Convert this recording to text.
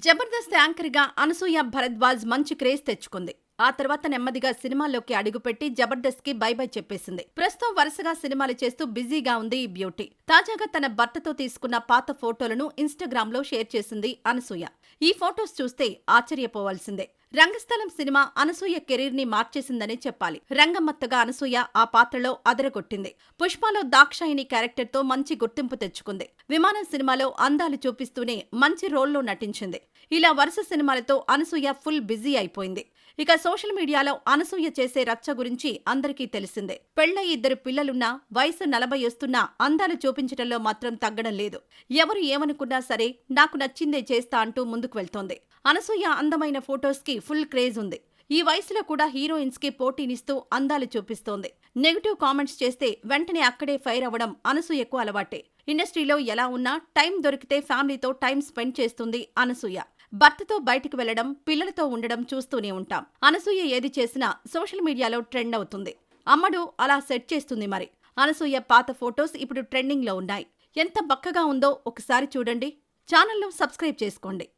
జబర్దస్త్ యాంకర్గా అనసూయ భరద్వాజ్ మంచి క్రేజ్ తెచ్చుకుంది. ఆ తర్వాత నెమ్మదిగా సినిమాల్లోకి అడుగుపెట్టి జబర్దస్త్ కి బై బై చెప్పేసింది. ప్రస్తుతం వరుసగా సినిమాలు చేస్తూ బిజీగా ఉంది ఈ బ్యూటీ. తాజాగా తన భర్తతో తీసుకున్న పాత ఫోటోలను ఇన్స్టాగ్రామ్ లో షేర్ చేసింది అనసూయ. ఈ ఫోటోస్ చూస్తే ఆశ్చర్యపోవాల్సిందే. రంగస్థలం సినిమా అనసూయ కెరీర్ ని మార్చేసిందనే చెప్పాలి. రంగమ్మత్తగా అనసూయ ఆ పాత్రలో అదరగొట్టింది. పుష్పలో దాక్షాయిని క్యారెక్టర్ తో మంచి గుర్తింపు తెచ్చుకుంది. విమానం సినిమాలో అందాలు చూపిస్తూనే మంచి రోల్లో నటించింది. ఇలా వరుస సినిమాలతో అనసూయ ఫుల్ బిజీ అయిపోయింది. ఇక సోషల్ మీడియాలో అనసూయ చేసే రచ్చ గురించి అందరికీ తెలిసిందే. పెళ్లై 2 పిల్లలున్నా వయసు 40 వస్తున్నా అందాలు చూపించడంలో మాత్రం తగ్గడం లేదు. ఎవరు ఏమనుకున్నా సరే నాకు నచ్చిందే చేస్తా అంటూ ముందుకు వెళ్తోంది. అనసూయ అందమైన ఫొటోస్ కి ఫుల్ క్రేజ్ ఉంది. ఈ వయసులో కూడా హీరోయిన్స్ కి పోటీనిస్తూ అందాలు చూపిస్తోంది. నెగిటివ్ కామెంట్స్ చేస్తే వెంటనే అక్కడే ఫైర్ అవ్వడం అనసూయకు అలవాటే. ఇండస్ట్రీలో ఎలా ఉన్నా టైం దొరికితే ఫ్యామిలీతో టైం స్పెండ్ చేస్తుంది అనసూయ. భర్తతో బయటికి వెళ్లడం, పిల్లలతో ఉండడం చూస్తూనే ఉంటాం. అనసూయ ఏది చేసినా సోషల్ మీడియాలో ట్రెండ్ అవుతుంది. అమ్మడు అలా సెట్ చేస్తుంది మరి. అనసూయ పాత ఫొటోస్ ఇప్పుడు ట్రెండింగ్ లో ఉన్నాయి. ఎంత బక్కగా ఉందో ఒకసారి చూడండి. ఛానల్ను సబ్స్క్రైబ్ చేసుకోండి.